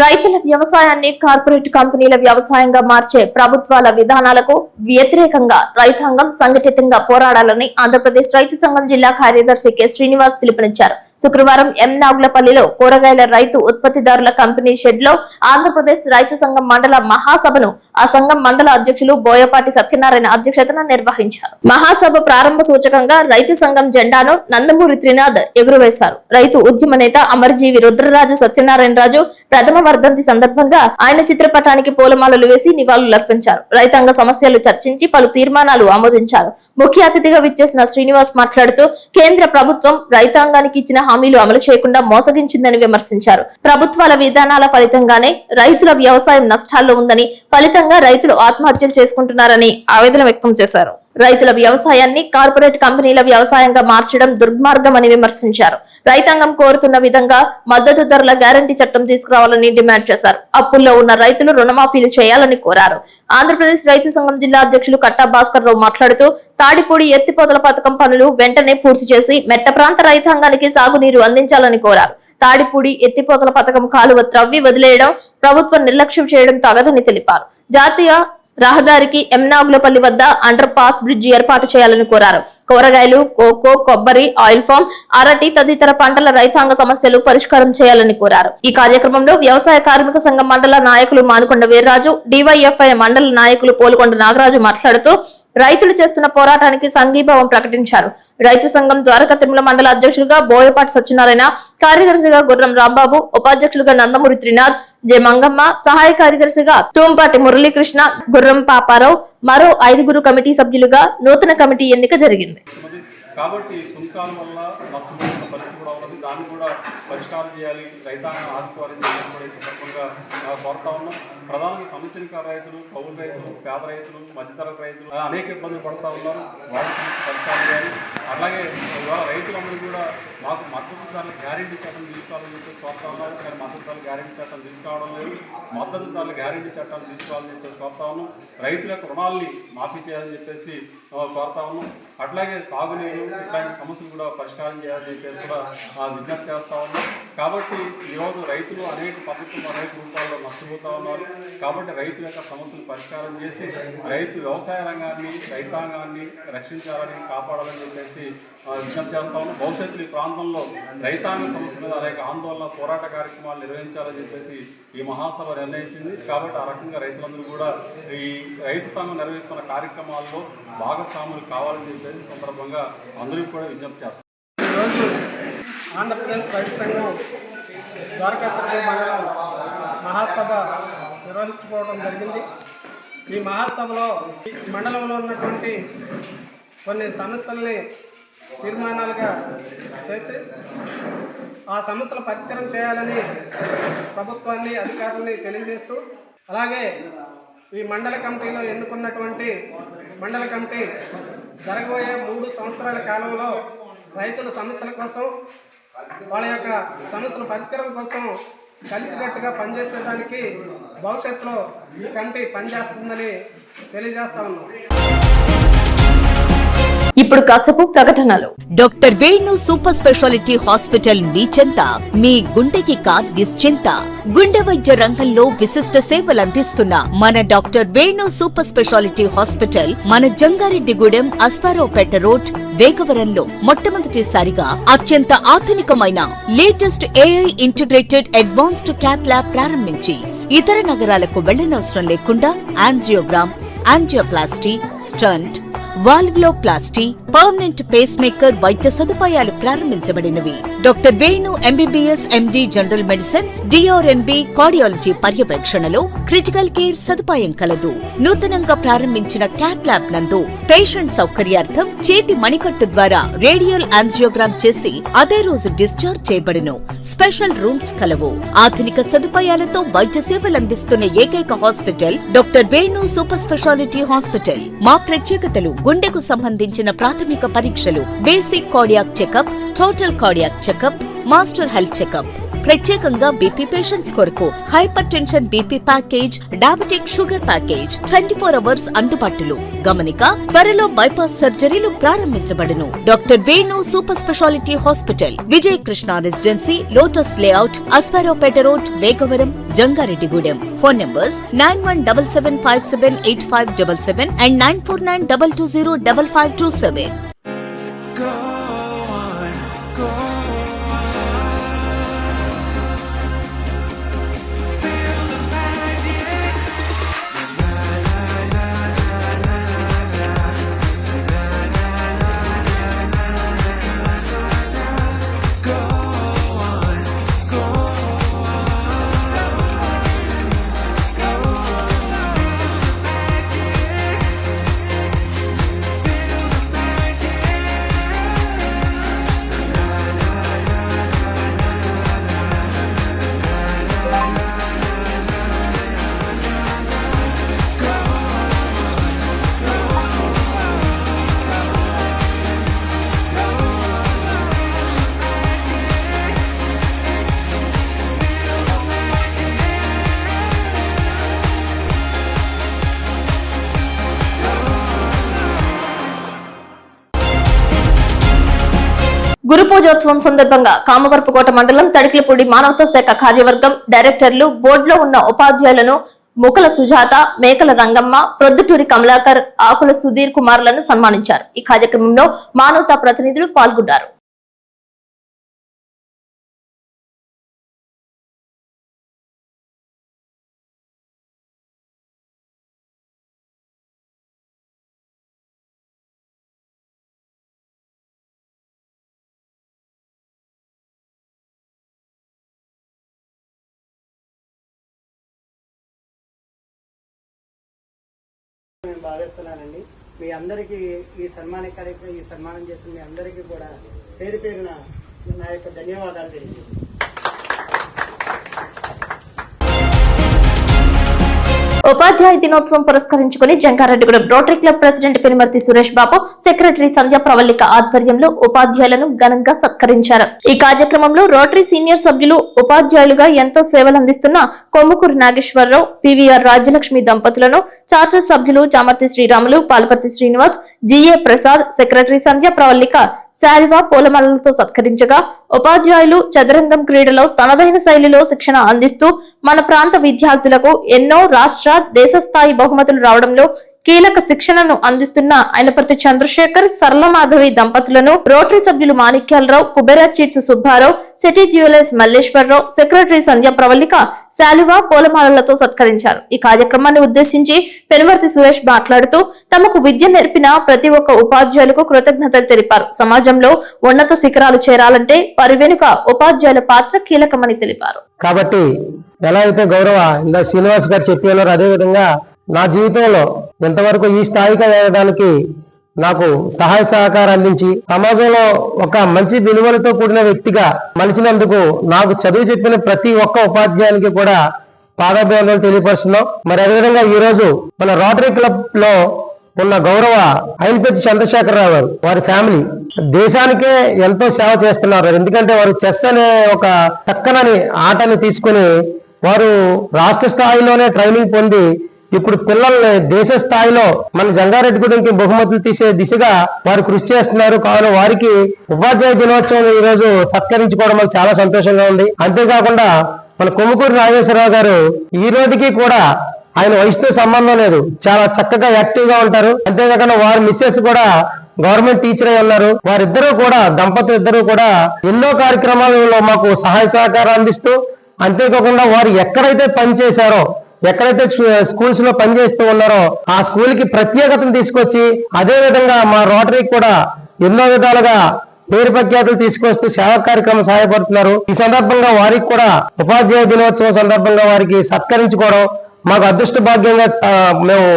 రైతుల వ్యవసాయాన్ని కార్పొరేట్ కంపెనీల వ్యవసాయంగా మార్చే ప్రభుత్వాల విధానాలకు వ్యతిరేకంగా రైతాంగం సంఘటితంగా పోరాడాలని ఆంధ్రప్రదేశ్ రైతు సంఘం జిల్లా కార్యదర్శి కె శ్రీనివాస్ పిలుపునిచ్చారు. శుక్రవారం ఎం నాగులపల్లిలో కూరగాయల రైతు ఉత్పత్తిదారుల కంపెనీ షెడ్ లో ఆంధ్రప్రదేశ్ రైతు సంఘం మండల మహాసభను ఆ సంఘం మండల అధ్యక్షులు బోయపాటి సత్యనారాయణ అధ్యక్షతన నిర్వహించారు. మహాసభ ప్రారంభ సూచకంగా రైతు సంఘం జెండాను నందమూరి త్రినాథ్ ఎగురవేశారు. రైతు ఉద్యమ నేత అమరజీవి రుద్రరాజు సత్యనారాయణ రాజు ప్రథమ వర్ధంతి సందర్భంగా ఆయన చిత్రపటానికి పూలమాలలు వేసి నివాళులర్పించారు. రైతాంగ సమస్యలు చర్చించి పలు తీర్మానాలు ఆమోదించారు. ముఖ్య అతిథిగా విచ్చేసిన శ్రీనివాస్ మాట్లాడుతూ కేంద్ర ప్రభుత్వం రైతాంగానికి ఇచ్చిన హామీలు అమలు చేయకుండా మోసగించిందని విమర్శించారు. ప్రభుత్వాల విధానాల ఫలితంగానే రైతుల వ్యవసాయం నష్టాల్లో ఉందని, ఫలితంగా రైతులు ఆత్మహత్యలు చేసుకుంటున్నారని ఆవేదన వ్యక్తం చేశారు. రైతుల వ్యవసాయాన్ని కార్పొరేట్ కంపెనీల వ్యవసాయంగా మార్చడం దుర్మార్గమని విమర్శించారు. రైతాంగం కోరుతున్న విధంగా మద్దతు ధరల గ్యారంటీ చట్టం తీసుకురావాలని డిమాండ్ చేశారు. అప్పుల్లో ఉన్న రైతులు రుణమాఫీలు చేయాలని కోరారు. ఆంధ్రప్రదేశ్ రైతు సంఘం జిల్లా అధ్యక్షులు కట్టా భాస్కర్ రావు మాట్లాడుతూ తాడిపూడి ఎత్తిపోతల పథకం పనులు వెంటనే పూర్తి చేసి మెట్ట ప్రాంత రైతాంగానికి సాగునీరు అందించాలని కోరారు. తాడిపూడి ఎత్తిపోతల పథకం కాలువ త్రవ్వి వదిలేయడం, ప్రభుత్వం నిర్లక్ష్యం చేయడం తగదని తెలిపారు. జాతీయ రహదారికి ఎమ్నాగులపల్లి వద్ద అండర్ పాస్ బ్రిడ్జ్ ఏర్పాటు చేయాలని కోరారు. కూరగాయలు, కోకో, కొబ్బరి, ఆయిల్ ఫామ్, అరటి తదితర పంటల రైతాంగ సమస్యలు పరిష్కారం చేయాలని కోరారు. ఈ కార్యక్రమంలో వ్యవసాయ కార్మిక సంఘం మండల నాయకులు మానుకొండ వీర్రాజు, డివైఎఫ్ఐ మండల నాయకులు పోలుకొండ నాగరాజు మాట్లాడుతూ రైతులు చేస్తున్న పోరాటానికి సంఘీభావం ప్రకటించారు. రైతు సంఘం ద్వారకా తిరుమల మండల అధ్యక్షులుగా బోయపాటి సత్యనారాయణ, కార్యదర్శిగా గుర్రం రాంబాబు, ఉపాధ్యక్షులుగా నందమూరి త్రినాథ్, జె మంగమ్మ, సహాయ కార్యదర్శిగా తూంపాటి మురళీకృష్ణ, గుర్రం పాపారావు, మరో 5 కమిటీ సభ్యులుగా నూతన కమిటీ ఎన్నిక జరిగింది. కాబట్టి సుంకాల వల్ల నష్టపోతున్న పరిస్థితి కూడా ఉన్నది. దాన్ని కూడా పరిష్కారం చేయాలి, రైతాంగం ఆదుకోవాలని కూడా సందర్భంగా కోరుతా ఉన్నాం. ప్రధానంగా సంవత్సరిక రైతులు, కౌలు రైతులు, పేద రైతులు, మధ్యతరగతి రైతులు అనేక ఇబ్బందులు పడుతూ ఉన్నారు. వాళ్ళ సమస్య పరిష్కారం చేయాలి. అలాగే ఇవాళ రైతులందరూ కూడా మాకు మద్దతు ధరల గ్యారెంటీ చట్టం తీసుకోవాలని చెప్పేసి కోరుతా ఉన్నారు. కానీ మద్దతు ధరల గ్యారెంటీ చట్టం తీసుకోవడం లేదు. మద్దతు ధరల గ్యారెంటీ చట్టాలు తీసుకోవాలని చెప్పేసి కోరుతా ఉన్నాం. రైతుల యొక్క రుణాలని మాఫీ చేయాలని చెప్పేసి కోరుతా ఉన్నాం. అట్లాగే సాగునీరు ఇట్లాంటి సమస్యలు కూడా పరిష్కారం చేయాలని చెప్పేసి కూడా విజ్ఞప్తి చేస్తూ ఉన్నాం. కాబట్టి ఈరోజు రైతులు అనేక పద్ధతులు అనేక రూపాల్లో నష్టపోతూ ఉన్నారు. కాబట్టి రైతుల యొక్క సమస్యలు పరిష్కారం చేసి రైతు వ్యవసాయ రంగాన్ని, రైతాంగాన్ని రక్షించాలని, కాపాడాలని చెప్పేసి విజ్ఞప్తి చేస్తా ఉన్నాం. భవిష్యత్తులో ఈ ప్రాంతంలో రైతాంగ సమస్య మీద అనేక ఆందోళన, పోరాట కార్యక్రమాలు నిర్వహించాలని చెప్పేసి ఈ మహాసభ నిర్ణయించింది. కాబట్టి ఆ రకంగా రైతులందరూ కూడా ఈ రైతు సంఘం నిర్వహిస్తున్న కార్యక్రమాల్లో భాగస్వాములు కావాలని చెప్పేసి సందర్భంగా అందరికీ కూడా విజ్ఞప్తి చేస్తాం. ఈరోజు ఆంధ్రప్రదేశ్ రైతు సంఘం ద్వారకా తిరుమల మండలం మహాసభ నిర్వహించుకోవడం జరిగింది. ఈ మహాసభలో మండలంలో ఉన్నటువంటి కొన్ని సమస్యల్ని తీర్మానాలుగా చేసి ఆ సమస్యలు పరిష్కారం చేయాలని ప్రభుత్వాన్ని, అధికారులని తెలియజేస్తూ, అలాగే ఈ మండల కమిటీలో ఎన్నుకున్నటువంటి మండల కమిటీ జరగబోయే 3 సంవత్సరాల కాలంలో రైతుల సమస్యల కోసం, వాళ్ళ యొక్క సమస్యల పరిష్కారం కోసం కలిసికట్టుగా పనిచేసేదానికి భవిష్యత్తులో ఈ కమిటీ పనిచేస్తుందని తెలియజేస్తా ఉన్నాం. ఇప్పుడు కాసేపు ప్రకటనలు. Doctor Venu super speciality hospital మీ చెంత. మీ గుండెకి నిశ్చింత. గుండె వైద్య రంగంలో విశిష్ట సేవలు అందిస్తున్న మన doctor Venu super speciality hospital మన జంగారెడ్డిగూడెం అస్పారావుపేట రోడ్ వేగవరంలో మొట్టమొదటిసారిగా అత్యంత ఆధునికమైన latest AI integrated advanced cath lab ప్రారంభించి ఇతర నగరాలకు వెళ్లనవసరం లేకుండా angiogram, angioplasty, stent, valvuloplasty, permanent pacemaker వైద్య సదుపాయాలు ప్రారంభించబడినవి. Doctor Venu MBBS MD general medicine, DRNB cardiology పర్యవేక్షణలో క్రిటికల్ కేర్ సదుపాయం కలదు. నూతనంగా ప్రారంభించిన క్యాట్ ల్యాబ్ నందు పేషెంట్ సౌకర్యార్థం చేతి మణికట్టు ద్వారా రేడియల్ యాంజియోగ్రామ్ చేసి అదే రోజు డిశ్చార్జ్ చేయబడును. స్పెషల్ రూమ్స్ కలవు. ఆధునిక సదుపాయాలతో వైద్య సేవలందిస్తున్న ఏకైక hospital doctor Venu super speciality hospital. మా ప్రత్యేకతలు: గుండెకు సంబంధించిన ప్రాథమిక పరీక్షలు, basic cardiac checkup, total cardiac checkup, master health checkup. ప్రత్యేకంగా బీపీ పేషెంట్స్ కొరకు hypertension BP package, diabetic sugar package 24 hours అందుబాటులో. గమనిక: త్వరలో బైపాస్ సర్జరీలు ప్రారంభించబడును. Doctor Venu super speciality hospital, Vijaya Krishna residency, lotus layout, Aswaraopeta road, Vegavaram, Jangareddygudem. Phone numbers 9177578577 and 9492205527. గురు పూజోత్సవం సందర్భంగా కామవరపుకోట మండలం తడికిలపూడి మానవతా శాఖ కార్యవర్గం డైరెక్టర్లు, బోర్డులో ఉన్న ఉపాధ్యాయులను ముకల సుజాత, మేకల రంగమ్మ, ప్రొద్దుటూరి కమలాకర్, ఆకుల సుధీర్ కుమార్లను సన్మానించారు. ఈ కార్యక్రమంలో మానవతా ప్రతినిధులు పాల్గొన్నారు. నేను భావిస్తున్నానండి. మీ అందరికీ ఈ సన్మానం చేసిన మీ అందరికీ కూడా పేరు పేరున నా యొక్క ధన్యవాదాలు తెలియజేస్తున్నాను. ఉపాధ్యాయ దినోత్సవం పురస్కరించుకుని Jangareddygudem rotary club president Penumarthi Suresh Babu, secretary Sandhya Pravallika ఆధ్వర్యంలో ఉపాధ్యాయులను ఘనంగా సత్కరించారు. ఈ కార్యక్రమంలో రోటరీ సీనియర్ సభ్యులు, ఉపాధ్యాయులుగా ఎంతో సేవలందిస్తున్న కొమ్ముకూరు నాగేశ్వరరావు, పివిఆర్ రాజ్యలక్ష్మి దంపతులను, చార్టర్ సభ్యులు చామర్తి శ్రీరాములు, పాల్పర్తి శ్రీనివాస్, జిఏ ప్రసాద్, సెక్రటరీ సంధ్య ప్రవల్లిక శారీవా పూలమాలలతో సత్కరించగా, ఉపాధ్యాయులు చదరంగం క్రీడలో తనదైన శైలిలో శిక్షణ అందిస్తూ మన ప్రాంత విద్యార్థులకు ఎన్నో రాష్ట్ర, దేశ స్థాయి బహుమతులు రావడంలో కీలక శిక్షణను అందిస్తున్న అయినపర్తి చంద్రశేఖర్, సరళమాధవి దంపతులను రోటరీ సభ్యులు Manikyalarao, Kubera chits Subbarao, city jewellers Malleswararao, secretary Sandhya Pravallika శాలువా పూలమాలలతో సత్కరించారు. ఈ కార్యక్రమాన్ని ఉద్దేశించి పెనుమర్తి సురేష్ మాట్లాడుతూ తమకు విద్య నేర్పిన ప్రతి ఒక్క ఉపాధ్యాయులకు కృతజ్ఞతలు తెలిపారు. సమాజంలో ఉన్నత శిఖరాలు చేరాలంటే వారి వెనుక ఉపాధ్యాయుల పాత్ర కీలకమని తెలిపారు. కాబట్టి ఎలా అయితే గౌరవ ఇందా శ్రీనివాస్ గారు చెప్పారో అదే విధంగా నా జీవితంలో ఎంతవరకు ఈ స్థాయికి వెళ్ళడానికి నాకు సహాయ సహకారం అందించి సమాజంలో ఒక మంచి విలువలతో కూడిన వ్యక్తిగా మలిచినందుకు నాకు చదువు చెప్పిన ప్రతి ఒక్క ఉపాధ్యాయునికి కూడా పాదాభివందనలు తెలియపరుస్తున్నాం. మరి అదేవిధంగా ఈ రోజు మన రోటరీ క్లబ్ లో ఉన్న గౌరవ అయినపర్తి చంద్రశేఖరరావు గారు, వారి ఫ్యామిలీ దేశానికే ఎంతో సేవ చేస్తున్నారు. ఎందుకంటే వారు చెస్ అనే ఒక చక్కనని ఆటని తీసుకుని వారు రాష్ట్ర స్థాయిలోనే ట్రైనింగ్ పొంది ఇప్పుడు పిల్లల్ని దేశ స్థాయిలో మన జంగారెడ్డిగూడెంకి బహుమతులు తీసే దిశగా వారు కృషి చేస్తున్నారు. కావున వారికి ఉపాధ్యాయ దినోత్సవం ఈ రోజు సత్కరించుకోవడం మనకు చాలా సంతోషంగా ఉంది. అంతేకాకుండా మన కొమ్ముకూరి నాగేశ్వరరావు గారు ఈ రోజుకి కూడా ఆయన వయసుతో సంబంధం లేదు, చాలా చక్కగా యాక్టివ్ గా ఉంటారు. అంతేకాకుండా వారి మిస్సెస్ కూడా గవర్నమెంట్ టీచర్ అయి ఉన్నారు. వారిద్దరూ కూడా దంపతులు ఇద్దరు కూడా ఎన్నో కార్యక్రమాలలో మాకు సహాయ సహకారం అందిస్తూ, అంతేకాకుండా వారు ఎక్కడైతే పనిచేశారో, ఎక్కడైతే స్కూల్స్ లో పనిచేస్తూ ఉన్నారో ఆ స్కూల్ కి ప్రత్యేకతను తీసుకొచ్చి, అదే విధంగా మా రోటరీకి కూడా ఎన్నో విధాలుగా పేరు ప్రఖ్యాతులు తీసుకొస్తూ సేవా కార్యక్రమం సహాయపడుతున్నారు. ఈ సందర్భంగా వారికి కూడా ఉపాధ్యాయ దినోత్సవం సందర్భంగా వారికి సత్కరించుకోవడం మాకు అదృష్ట భాగ్యంగా మేము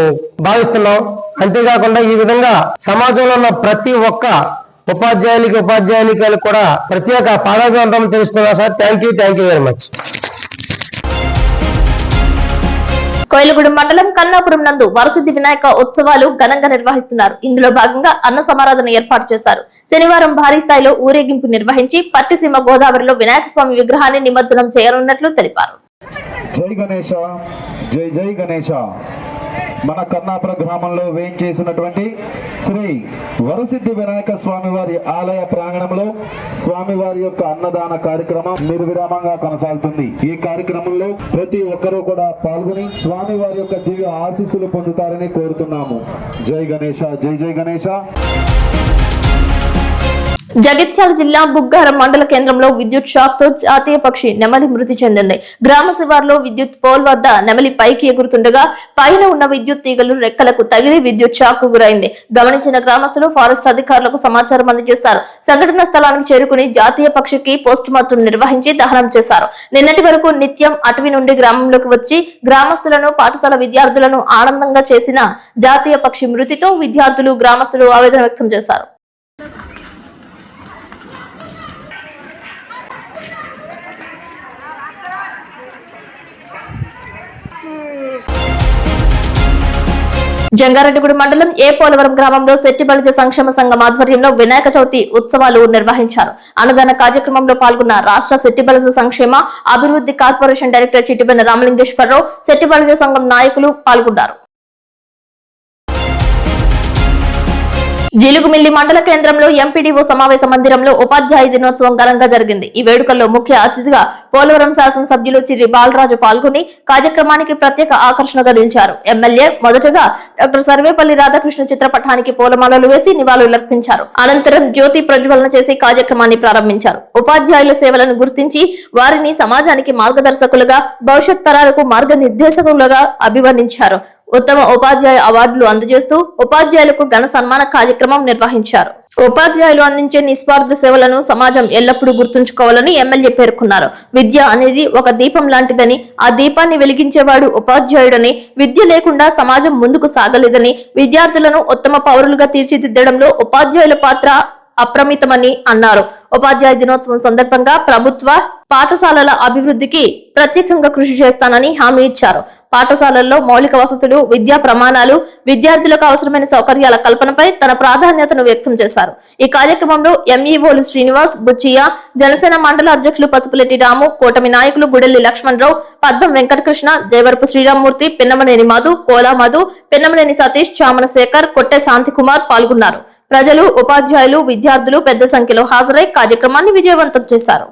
భావిస్తున్నాం. అంతేకాకుండా ఈ విధంగా సమాజంలో ఉన్న ప్రతి ఒక్క ఉపాధ్యాయునికి కూడా ప్రత్యేక పాదాభివందనం తెలుస్తున్నాం sir. Thank you very much. కోయిలగూడెం మండలం కన్నాపురం నందు వరసిద్ధి వినాయక ఉత్సవాలు ఘనంగా నిర్వహిస్తున్నారు. ఇందులో భాగంగా అన్న సమారాధన ఏర్పాటు చేశారు. శనివారం భారీ స్థాయిలో ఊరేగింపు నిర్వహించి పట్టిసీమ గోదావరిలో వినాయక స్వామి విగ్రహాన్ని నిమజ్జనం చేయనున్నట్లు తెలిపారు. జై గణేశ, జై జై గణేశ. మన కన్నాపురం గ్రామంలో వేయించేసినటువంటి శ్రీ వరసిద్ధి వినాయక స్వామివారి ఆలయ ప్రాంగణంలో స్వామివారి యొక్క అన్నదాన కార్యక్రమం నిర్విరామంగా కొనసాగుతుంది. ఈ కార్యక్రమంలో ప్రతి ఒక్కరూ కూడా పాల్గొని స్వామివారి యొక్క దివ్య ఆశీస్సులు పొందుతారని కోరుతున్నాము. జై గణేశ, జై జై గణేశ. జగిత్యాల జిల్లా బుగ్గారం మండల కేంద్రంలో విద్యుత్ షాక్ తో జాతీయ పక్షి నెమలి మృతి చెందింది. గ్రామ శివార్లో విద్యుత్ పోల్ వద్ద నెమలి పైకి ఎగురుతుండగా పైన ఉన్న విద్యుత్ తీగలు రెక్కలకు తగిలి విద్యుత్ షాక్ కు గురైంది. గమనించిన గ్రామస్తులు ఫారెస్ట్ అధికారులకు సమాచారం అందజేశారు. సంఘటన స్థలానికి చేరుకుని జాతీయ పక్షికి పోస్ట్ మార్టం నిర్వహించి దహనం చేశారు. నిన్నటి వరకు నిత్యం అటవీ నుండి గ్రామంలోకి వచ్చి గ్రామస్తులను, పాఠశాల విద్యార్థులను ఆనందంగా చేసిన జాతీయ పక్షి మృతితో విద్యార్థులు, గ్రామస్తులు ఆవేదన వ్యక్తం చేశారు. జంగారెడ్డిగూడెం మండలం ఏ పోలవరం గ్రామంలో శెట్టిబలిజ సంక్షేమ సంఘం ఆధ్వర్యంలో వినాయక చవితి ఉత్సవాలు నిర్వహించారు. అన్నదాన కార్యక్రమంలో పాల్గొన్న రాష్ట్ర శెట్టిబలిజ సంక్షేమ అభివృద్ధి కార్పొరేషన్ డైరెక్టర్ చిట్టిబెన్న రామలింగేశ్వరరావు, శెట్టిబలిజ సంఘం నాయకులు పాల్గొన్నారు. జిలుగుమిల్లి మండల కేంద్రంలో ఎంపీడీఓ సమావేశ మందిరంలో ఉపాధ్యాయ దినోత్సవం ఘనంగా జరిగింది. ఈ వేడుకల్లో ముఖ్య అతిథిగా పోలవరం శాసనసభ్యులు చిర్రి బాలరాజు పాల్గొని కార్యక్రమానికి ప్రత్యేక ఆకర్షణగా నిలిచారు. ఎమ్మెల్యే మొదటగా డాక్టర్ సర్వేపల్లి రాధాకృష్ణ చిత్రపటానికి పూలమాలలు వేసి నివాళులర్పించారు. అనంతరం జ్యోతి ప్రజ్వలన చేసి కార్యక్రమాన్ని ప్రారంభించారు. ఉపాధ్యాయుల సేవలను గుర్తించి వారిని సమాజానికి మార్గదర్శకులుగా, భవిష్యత్ తరాలకు మార్గనిర్దేశకులుగా అభివర్ణించారు. ఉత్తమ ఉపాధ్యాయ అవార్డులు అందజేస్తూ ఉపాధ్యాయులకు ఘన సన్మాన కార్యక్రమం నిర్వహించారు. ఉపాధ్యాయులు అందించే నిస్వార్థ సేవలను సమాజం ఎల్లప్పుడూ గుర్తుంచుకోవాలని ఎమ్మెల్యే పేర్కొన్నారు. విద్య అనేది ఒక దీపం లాంటిదని, ఆ దీపాన్ని వెలిగించేవాడు ఉపాధ్యాయుడని, విద్య లేకుండా సమాజం ముందుకు సాగలేదని, విద్యార్థులను ఉత్తమ పౌరులుగా తీర్చిదిద్దడంలో ఉపాధ్యాయుల పాత్ర అప్రమితమని అన్నారు. ఉపాధ్యాయ దినోత్సవం సందర్భంగా ప్రభుత్వ పాఠశాలల అభివృద్ధికి ప్రత్యేకంగా కృషి చేస్తానని హామీ ఇచ్చారు. పాఠశాలల్లో మౌలిక వసతులు, విద్యా ప్రమాణాలు, విద్యార్థులకు అవసరమైన సౌకర్యాల కల్పనపై తన ప్రాధాన్యతను వ్యక్తం చేశారు. ఈ కార్యక్రమంలో ఎంఈఓలు శ్రీనివాస్, బుచ్చియ్య, జనసేన మండల అధ్యక్షులు పసుపులెట్టి రాము, కూటమి నాయకులు గుడెల్లి లక్ష్మణరావు, పద్దం వెంకటకృష్ణ, జయవరపు శ్రీరామ్మూర్తి, పిన్నమనేని మధు, కోలా మధు, పిన్నమనేని సతీష్, చామన శేఖర్, కొట్టె శాంతికుమార్ పాల్గొన్నారు. ప్రజలు, ఉపాధ్యాయులు, విద్యార్థులు పెద్ద సంఖ్యలో హాజరై కార్యక్రమాన్ని విజయవంతం చేశారు.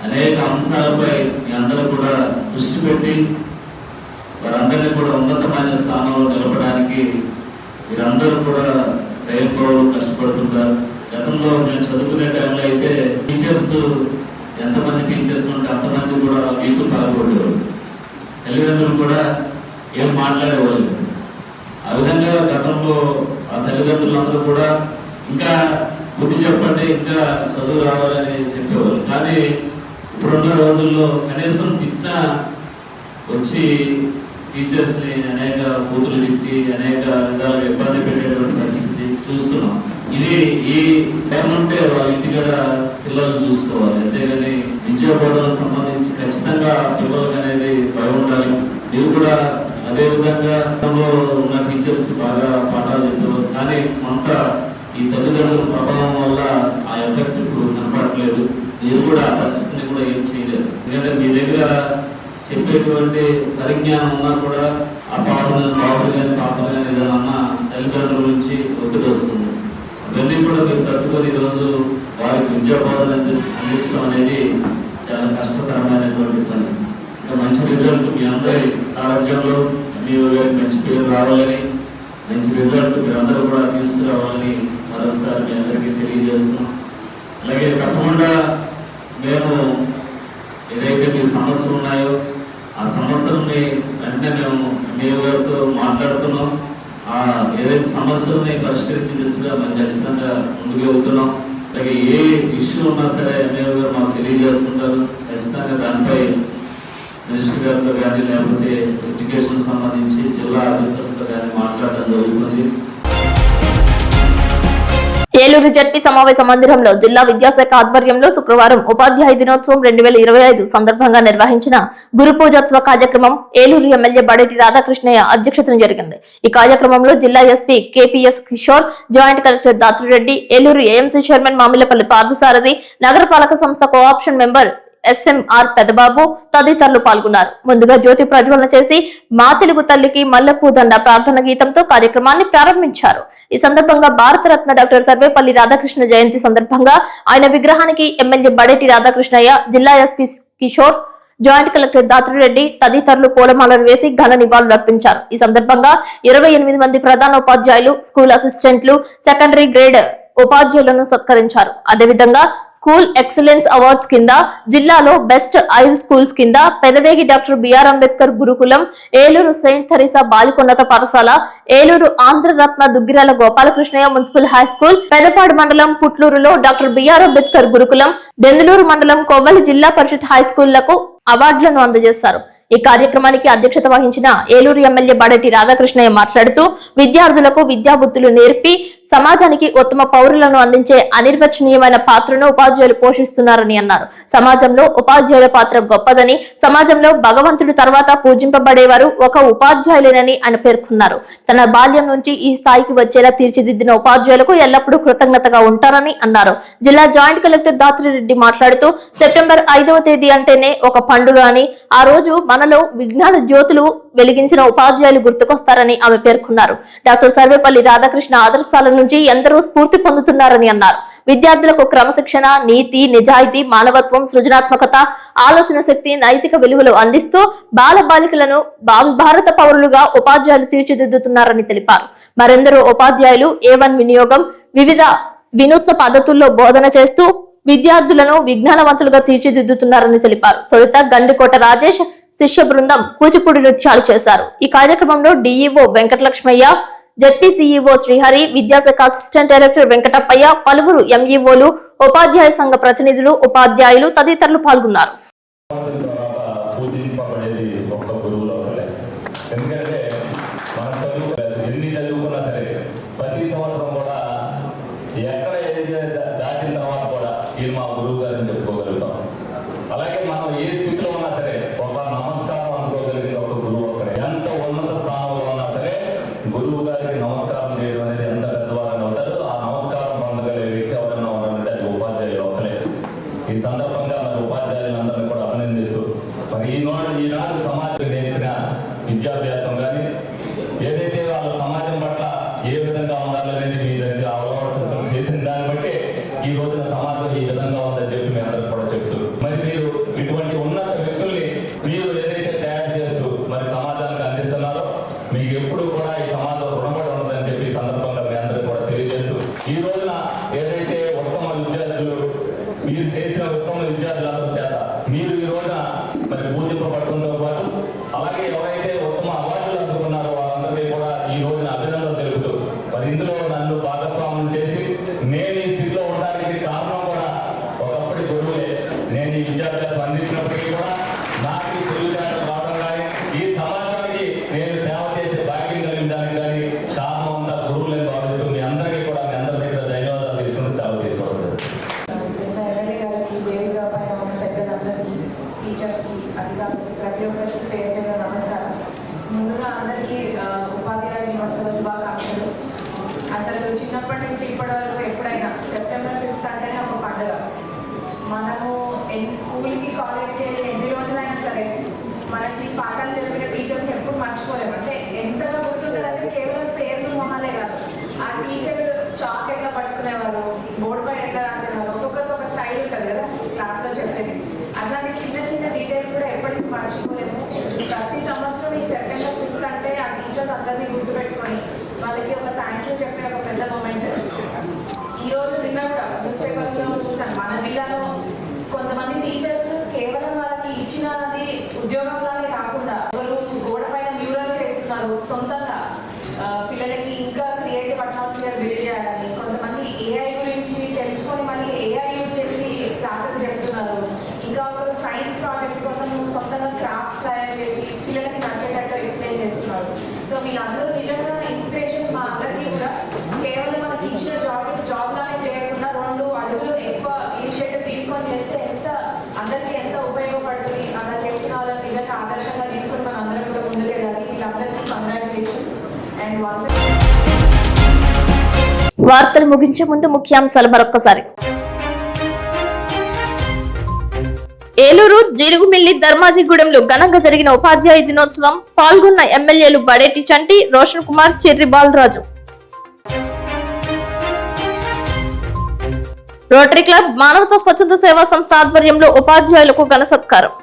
అనేక అంశాలపై మీ అందరూ కూడా దృష్టి పెట్టి వారందరినీ కూడా ఉన్నతమైన స్థానంలో నిలపడానికి మీరందరూ కూడా ప్రయోగాలు కష్టపడుతుంటారు. గతంలో మేము చదువుకునే టైంలో అయితే టీచర్స్ ఎంతమంది టీచర్స్ ఉంటే అంతమంది కూడా మీతో పాల్గొనేవారు. తల్లిదండ్రులు కూడా ఏం మాట్లాడేవాళ్ళు. ఆ విధంగా గతంలో ఆ తల్లిదండ్రులందరూ కూడా ఇంకా బుద్ధి చెప్పండి, ఇంకా చదువు రావాలని చెప్పేవారు. కానీ ఇప్పుడున్న రోజుల్లో కనీసం తిట్టినా వచ్చి టీచర్స్ని అనేక బూతులు తిట్టి అనేక విధాలుగా ఇబ్బంది పెట్టేటువంటి పరిస్థితి చూస్తున్నాం. ఇది ఈ టైం ఉంటే వాళ్ళ ఇంటికాడ పిల్లలు చూసుకోవాలి. అంతేగాని విద్యా బోధనకు సంబంధించి ఖచ్చితంగా పిల్లలకు అనేది భయం ఉండాలి. ఇది కూడా అదే విధంగా ఉన్న టీచర్స్ బాగా పాఠాలు చెప్పేవారు. కానీ అంతా ఈ తల్లిదండ్రుల ప్రభావం వల్ల ఆ ఎఫెక్ట్ ఇప్పుడు కనపడట్లేదు. మీరు కూడా ఆ పరిస్థితిని కూడా ఏం చేయలేరు. ఎందుకంటే మీ దగ్గర చెప్పేటువంటి పరిజ్ఞానం ఉన్నా కూడా ఆ బాబులు కానీ పాపలు కానీ ఏదైనా తల్లిదండ్రుల నుంచి ఒత్తిడి వస్తుంది. అవన్నీ కూడా మీరు తట్టుకొని ఈరోజు వారికి విద్యాబోధన అందించడం అనేది చాలా కష్టతరమైనటువంటి పని. ఇంకా మంచి రిజల్ట్ మీ అందరి సారథ్యంలో మీ గారికి మంచి పేరు రావాలని, మంచి రిజల్ట్ మీరందరూ కూడా తీసుకురావాలని మరోసారి మీ అందరికీ తెలియజేస్తున్నాం. అలాగే తప్పకుండా మేము ఏదైతే మీ సమస్యలు ఉన్నాయో ఆ సమస్యలని వెంటనే మేము ఎంఏఓ గారితో మాట్లాడుతున్నాం. ఆ ఏదైతే సమస్యలని పరిష్కరించే దిశగా మేము ఖచ్చితంగా ముందుకు వెళ్తున్నాం. అలాగే ఏ ఇష్యూ ఉన్నా సరే ఎంఏఓ గారు మాకు తెలియజేస్తుంటారు. ఖచ్చితంగా దానిపై మినిస్టర్ గారితో కానీ లేకపోతే ఎడ్యుకేషన్ సంబంధించి జిల్లా ఆఫీసర్స్తో కానీ మాట్లాడడం జరుగుతుంది. ఏలూరు జడ్పీ సమావేశ మందిరంలో జిల్లా విద్యాశాఖ ఆధ్వర్యంలో శుక్రవారం ఉపాధ్యాయ దినోత్సవం 2025 సందర్భంగా నిర్వహించిన గురు పూజోత్సవ కార్యక్రమం ఏలూరు ఎమ్మెల్యే బడేటి రాధాకృష్ణయ్య అధ్యక్షతన జరిగింది. ఈ కార్యక్రమంలో జిల్లా SP KPS Kishore, joint collector Dhatri Reddy, Eluru AMC chairman Mamillapalli Parthasarathi, నగరపాలక సంస్థ కోఆప్షన్ మెంబర్ SMR పెదబాబు తదితరులు పాల్గొన్నారు. ముందుగా జ్యోతి ప్రజ్వలన చేసి మా తెలుగు తల్లికి మల్లెపూదండ ప్రార్థన గీతంతో కార్యక్రమాన్ని ప్రారంభించారు. ఈ సందర్భంగా భారతరత్న డాక్టర్ సర్వేపల్లి రాధాకృష్ణ జయంతి సందర్భంగా ఆయన విగ్రహానికి ఎమ్మెల్యే బడేటి రాధాకృష్ణయ్య, జిల్లా SP Kishore, joint collector Dhatri Reddy తదితరులు పూలమాలను వేసి ఘన నివాళులు అర్పించారు. ఈ సందర్భంగా 28 మంది ప్రధాన ఉపాధ్యాయులు, స్కూల్ అసిస్టెంట్లు, సెకండరీ గ్రేడ్ ఉపాధ్యాయులను సత్కరించారు. అదేవిధంగా స్కూల్ ఎక్సలెన్స్ అవార్డ్స్ కింద జిల్లాలో బెస్ట్ 5 స్కూల్స్ కింద పెదవేగి డాక్టర్ బిఆర్ అంబేద్కర్ గురుకులం, ఏలూరు సెయింట్ థెరిసా బాలికోన్నత పాఠశాల, Eluru Andhraratna Duggirala Gopalakrishnaiah municipal high school, Pedapadu మండలం పుట్లూరులో డాక్టర్ బిఆర్ అంబేద్కర్ గురుకులం, దెందులూరు మండలం కొవ్వలి జిల్లా పరిషత్ హై స్కూళ్లకు అవార్డులను అందజేశారు. ఈ కార్యక్రమానికి అధ్యక్షత వహించిన ఏలూరు ఎమ్మెల్యే బడేటి రాధాకృష్ణయ్య మాట్లాడుతూ విద్యార్థులకు విద్యాబుద్ధులు నేర్పి సమాజానికి ఉత్తమ పౌరులను అందించే అనిర్వచనీయమైన పాత్రను ఉపాధ్యాయులు పోషిస్తున్నారని అన్నారు. సమాజంలో ఉపాధ్యాయుల పాత్ర గొప్పదని, సమాజంలో భగవంతుడి తర్వాత పూజింపబడేవారు ఒక ఉపాధ్యాయులేనని ఆయన పేర్కొన్నారు. తన బాల్యం నుంచి ఈ స్థాయికి వచ్చేలా తీర్చిదిద్దిన ఉపాధ్యాయులకు ఎల్లప్పుడూ కృతజ్ఞతగా ఉంటారని అన్నారు. జిల్లా జాయింట్ కలెక్టర్ దాత్రిరెడ్డి మాట్లాడుతూ సెప్టెంబర్ 5వ తేదీ అంటేనే ఒక పండుగ అని, ఆ రోజు మనలో విజ్ఞాన జ్యోతులు వెలిగించిన ఉపాధ్యాయులు గుర్తుకొస్తారని ఆమె పేర్కొన్నారు. డాక్టర్ సర్వేపల్లి రాధాకృష్ణ ఆదర్శాల నుంచి ఎందరో స్ఫూర్తి పొందుతున్నారని అన్నారు. విద్యార్థులకు క్రమశిక్షణ, నీతి, నిజాయితీ, మానవత్వం, సృజనాత్మకత, ఆలోచన శక్తి, నైతిక విలువలు అందిస్తూ బాలబాలికలను భావి భారత పౌరులుగా ఉపాధ్యాయులు తీర్చిదిద్దుతున్నారని తెలిపారు. మరెందరో ఉపాధ్యాయులు A1 వినియోగం, వివిధ వినూత్న పద్ధతుల్లో బోధన చేస్తూ విద్యార్థులను విజ్ఞానవంతులుగా తీర్చిదిద్దుతున్నారని తెలిపారు. తొలుత గండికోట రాజేష్ శిష్య బృందం కూచిపూడి నృత్యాలు చేశారు. ఈ కార్యక్రమంలో DEO వెంకటలక్ష్మయ్య, జెడ్పీ CEO శ్రీహరి, విద్యాశాఖ అసిస్టెంట్ డైరెక్టర్ వెంకటప్పయ్య, పలువురు MEOలు, ఉపాధ్యాయ సంఘ ప్రతినిధులు, ఉపాధ్యాయులు తదితరులు పాల్గొన్నారు. మా గురువు గారిని చెప్పుకోగలుగుతాం. అలాగే మనం ఏ స్థితిలో ఉన్నా సరే ఒక నమస్కారం అనుకోగలిగిన ఒక గురువు ఒక్కడే. ఎంత ఉన్నత స్థానంలో ఉన్నా సరే గురువు గారికి నమస్కారం చేయడం అనేది ఎంత పెద్దవారని ఉంటారు. ఆ నమస్కారం పొందగలిగే వ్యక్తి ఎవరైనా ఉన్నారంటే అది ఉపాధ్యాయులు ఒక్కలే. ఈ సందర్భంగా మరి ఉపాధ్యాయులందరినీ కూడా అభినందిస్తూ మరి ఈనాడు సమాజం నేర్పిన విద్యాభ్యాసం కానీ ఏదైతే వాళ్ళ సమాజం పట్ల ఏ విధంగా ఉండాలనేది మీరు అవగాహన చేసిన దాన్ని బట్టి ఈ రోజున సమాజం ఈ విధంగా ఉందని చెప్పి మీ అందరూ కూడా చెప్తూ మరి మీరు ఇటువంటి ఉన్నత వ్యక్తుల్ని మీరు ఏదైతే తయారు చేస్తూ మరి సమాజానికి అందిస్తున్నారో మీకు ఎప్పుడు కూడా ఈ సమాజం రుణపడి ఉండదని చెప్పి ఈ సందర్భంగా మీ అందరూ కూడా తెలియజేస్తూ ఈ రోజున ఏదైతే ఉత్తమ విద్యార్థులు మీరు చేసిన ఉత్తమ విద్యార్థులందరూ చేత మీరు ఈ రోజున మరి పూజింపబడుతుందో పాటు అలాగే ఎవరైతే ఉత్తమ అవార్డులు అందుకున్నారో వాళ్ళందరికీ కూడా ఈ రోజున అభినందనలు తెలుపుతూ మరి ఇందులో నన్ను భాగస్వామ్యం చేసి నేను ఈ స్థితిలో ఉండడానికి కారణం కూడా ఒకప్పటి గురువులే. నేను ఈ విద్యాభ్యాసం అందించినప్పటికీ కూడా నాకు ఈ తెలివితేటలు రావడం కానీ ఈ సమాజానికి నేను సేవ చేసే భాగ్యం కలిగడానికి కానీ కారణం అంతా గురువులని భావిస్తూ మీ అందరికీ కూడా మీ అందరి దగ్గర ధన్యవాదాలు తీసుకుని సేవ తీసుకోవడం. టీచర్స్కి, అధికారులకి, ప్రతి ఒక్కరికి పేరు పేరు నమస్కారం. ముందుగా అందరికీ ఉపాధ్యాయ దినోత్సవ శుభాకాంక్షలు. అసలు చిన్నప్పటి నుంచి ఇప్పటి వరకు ఎప్పుడైనా సెప్టెంబర్ 5th అంటేనే ఒక పండుగ. మనము స్కూల్కి కాలేజ్కి వెళ్ళి ఎన్ని రోజులైనా సరే మనకి పాఠాలు చెప్పిన టీచర్స్ని ఎప్పుడు మర్చిపోలేము. అంటే ఎంతగా గుర్తుంటారంటే కేవలం పేర్లు మొహాలే కాదు, ఆ టీచర్ చాక్ ఎట్లా పట్టుకునేవారు, బోర్డు పైన ఎట్లా రాసేవారు, ఒక్కొక్కరికి ఒక స్టైల్ ఉంటుంది కదా క్లాస్లో చెప్పేది. అట్లాంటి చిన్న చిన్న డీటెయిల్స్ కూడా ఎప్పటికీ మర్చిపోలేము. ప్రతి సంవత్సరం ఈ సెప్టెంబర్ 5th అంటే ఆ టీచర్స్ అందరినీ గుర్తుపెట్టుకొని వాళ్ళకి ఒక థ్యాంక్ యూ చెప్పే ఒక పెద్ద మూమెంట్. ఈరోజు నిన్న న్యూస్ పేపర్స్లో చూసాను, మన జిల్లాలో కొంతమంది టీచర్స్ కేవలం వాళ్ళకి ఇచ్చినది ఉద్యోగంలోనే కాకుండా ఒకరు గోడ పైన మ్యూరల్స్ వేస్తున్నారు సొంతంగా పిల్లలకి ఇంకా క్రియేటివ్ అట్మాస్ఫియర్ బిల్డ్ చేయాలని. కొంతమంది ఏఐ గురించి తెలుసుకొని మళ్ళీ ఏఐ యూజ్ చేసి క్లాసెస్ చెప్తున్నారు. ఇంకా ఒకరు సైన్స్ ప్రాజెక్ట్స్ కోసం సొంతంగా క్రాఫ్ట్స్ తయారు చేసి పిల్లలకి నచ్చేటట్టు ఎక్స్ప్లెయిన్ చేస్తున్నారు. సో వీళ్ళందరూ నిజంగా ఇన్స్పిరేషన్ మా అందరికీ కూడా. కేవలం మనకి ఇచ్చిన జాబ్ లానే చేయకుండా 2 అడుగులు ఎక్కువ ఇనిషియేటివ్ తీసుకొని చేస్తే అందరికీ ఎంత ఉపయోగపడుతుంది. అలా చేసిన వాళ్ళని నిజంగా ఆదర్శంగా తీసుకొని మన అందరం కూడా ముందుకెళ్ళాలి. వీళ్ళందరికీ కంగ్రాచులేషన్స్. అండ్ వార్తలు ముగించే ముందు ముఖ్యాంశాలు మరొక్కసారి. ఏలూరు జీలుగుమిల్లి ధర్మాజిగూడెంలో ఘనంగా జరిగిన ఉపాధ్యాయ దినోత్సవం. పాల్గొన్న ఎమ్మెల్యేలు బడేటి చంటి, రోషన్ కుమార్, చెర్రి బాలరాజు. రోటరీ క్లబ్ మానవతా స్వచ్ఛంద సేవా సంస్థ ఆధ్వర్యంలో ఉపాధ్యాయులకు ఘన సత్కారం.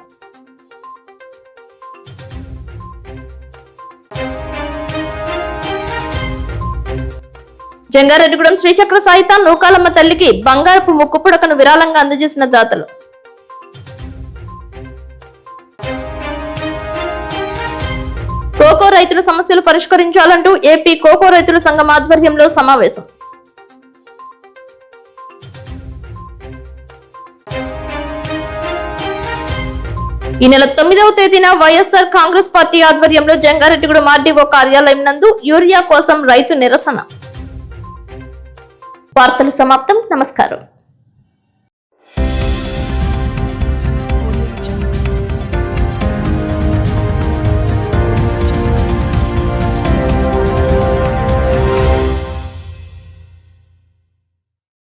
జంగారెడ్డిగూడెం శ్రీచక్ర సాయిత నూకాలమ్మ తల్లికి బంగారపు ముక్కు పుడకను విరాళంగా అందజేసిన దాతలు. కోకో రైతుల సమస్యలు పరిష్కరించాలంటూ ఏపీ కోకో రైతుల సంఘం ఆధ్వర్యంలో సమావేశం. ఈ నెల 9వ తేదీన వైఎస్ఆర్ కాంగ్రెస్ పార్టీ ఆధ్వర్యంలో జంగారెడ్డిగూడెం ఆర్డీఓ కార్యాలయం నందు యూరియా కోసం రైతు నిరసన. వార్తలు సమాప్తం. నమస్కారం.